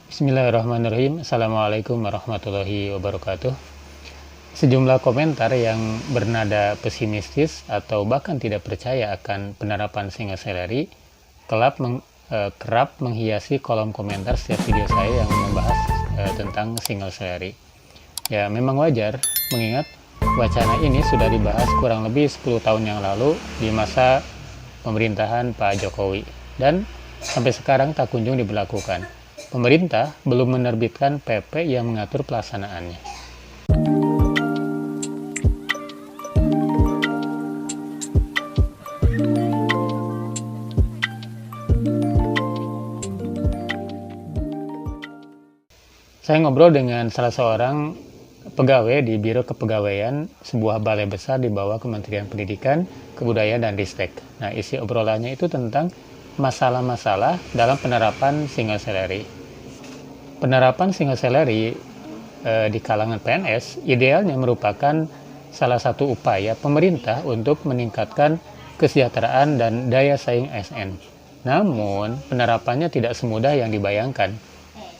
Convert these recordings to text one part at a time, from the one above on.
Bismillahirrahmanirrahim. Assalamualaikum warahmatullahi wabarakatuh. Sejumlah komentar yang bernada pesimistis atau bahkan tidak percaya akan penerapan single salary kerap menghiasi kolom komentar setiap video saya yang membahas tentang single salary. Ya, memang wajar mengingat wacana ini sudah dibahas kurang lebih 10 tahun yang lalu di masa pemerintahan Pak Jokowi dan sampai sekarang tak kunjung diberlakukan. Pemerintah belum menerbitkan PP yang mengatur pelaksanaannya. Saya ngobrol dengan salah seorang pegawai di Biro Kepegawaian, sebuah balai besar di bawah Kementerian Pendidikan, Kebudayaan, dan Ristek. Nah, isi obrolannya itu tentang masalah-masalah dalam penerapan single salary. Penerapan single salary di kalangan PNS idealnya merupakan salah satu upaya pemerintah untuk meningkatkan kesejahteraan dan daya saing ASN. Namun, penerapannya tidak semudah yang dibayangkan.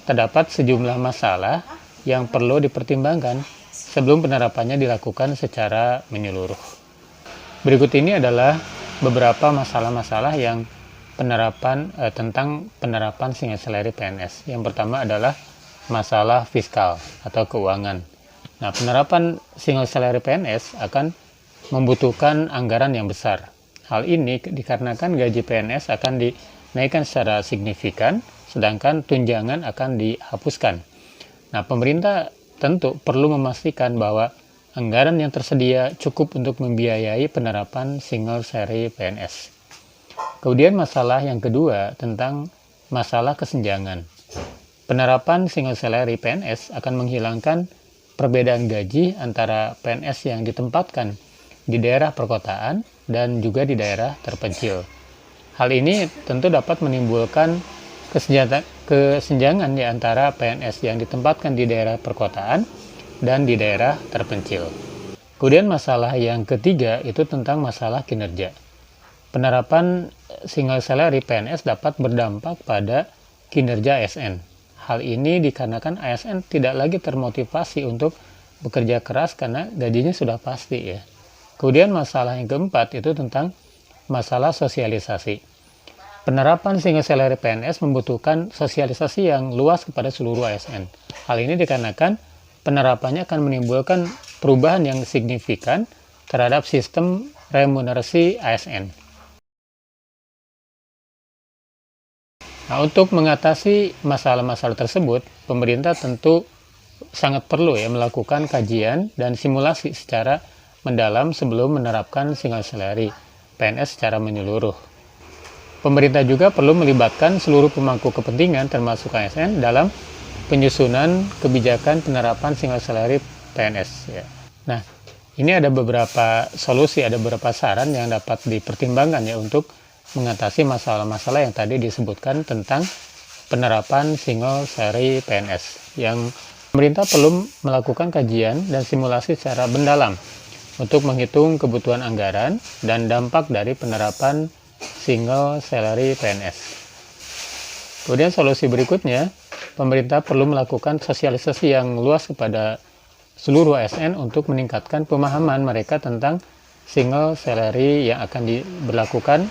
Terdapat sejumlah masalah yang perlu dipertimbangkan sebelum penerapannya dilakukan secara menyeluruh. Berikut ini adalah beberapa masalah-masalah yang tentang penerapan single salary PNS. Yang pertama adalah masalah fiskal atau keuangan. Nah, penerapan single salary PNS akan membutuhkan anggaran yang besar. Hal ini dikarenakan gaji PNS akan dinaikkan secara signifikan, sedangkan tunjangan akan dihapuskan. Nah, pemerintah tentu perlu memastikan bahwa anggaran yang tersedia cukup untuk membiayai penerapan single salary PNS. Kemudian masalah yang kedua tentang masalah kesenjangan. Penerapan single salary PNS akan menghilangkan perbedaan gaji antara PNS yang ditempatkan di daerah perkotaan dan juga di daerah terpencil. Hal ini tentu dapat menimbulkan kesenjangan di antara PNS yang ditempatkan di daerah perkotaan dan di daerah terpencil. Kemudian masalah yang ketiga itu tentang masalah kinerja. Penerapan single salary PNS dapat berdampak pada kinerja ASN. Hal ini dikarenakan ASN tidak lagi termotivasi untuk bekerja keras karena gajinya sudah pasti ya. Kemudian masalah yang keempat itu tentang masalah sosialisasi. Penerapan single salary PNS membutuhkan sosialisasi yang luas kepada seluruh ASN. Hal ini dikarenakan penerapannya akan menimbulkan perubahan yang signifikan terhadap sistem remunerasi ASN. Nah, untuk mengatasi masalah-masalah tersebut, pemerintah tentu sangat perlu melakukan kajian dan simulasi secara mendalam sebelum menerapkan single salary PNS secara menyeluruh. Pemerintah juga perlu melibatkan seluruh pemangku kepentingan termasuk ASN dalam penyusunan kebijakan penerapan single salary PNS. Ya. Nah, ini ada beberapa solusi, ada beberapa saran yang dapat dipertimbangkan ya untuk mengatasi masalah-masalah yang tadi disebutkan tentang penerapan single salary PNS. Yang pemerintah perlu melakukan kajian dan simulasi secara mendalam untuk menghitung kebutuhan anggaran dan dampak dari penerapan single salary PNS. Kemudian solusi berikutnya, pemerintah perlu melakukan sosialisasi yang luas kepada seluruh ASN untuk meningkatkan pemahaman mereka tentang single salary yang akan diberlakukan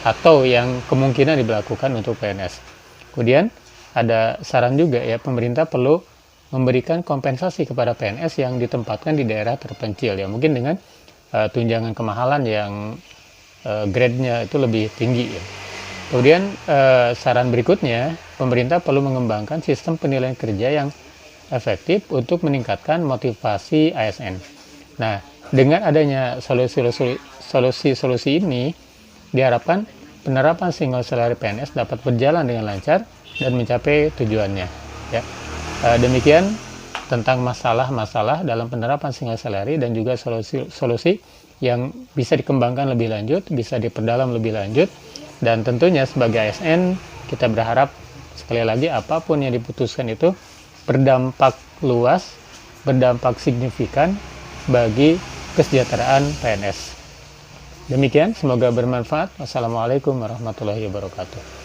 atau yang kemungkinan diberlakukan untuk PNS. Kemudian ada saran juga ya, pemerintah perlu memberikan kompensasi kepada PNS yang ditempatkan di daerah terpencil ya, mungkin dengan tunjangan kemahalan yang grade-nya itu lebih tinggi ya. Kemudian saran berikutnya, pemerintah perlu mengembangkan sistem penilaian kerja yang efektif untuk meningkatkan motivasi ASN. Nah, dengan adanya solusi ini, diharapkan penerapan single salary PNS dapat berjalan dengan lancar dan mencapai tujuannya. Ya. Demikian tentang masalah-masalah dalam penerapan single salary dan juga solusi yang bisa dikembangkan lebih lanjut, bisa diperdalam lebih lanjut, dan tentunya sebagai ASN kita berharap sekali lagi apapun yang diputuskan itu berdampak luas, berdampak signifikan bagi kesejahteraan PNS. Demikian, semoga bermanfaat. Wassalamualaikum warahmatullahi wabarakatuh.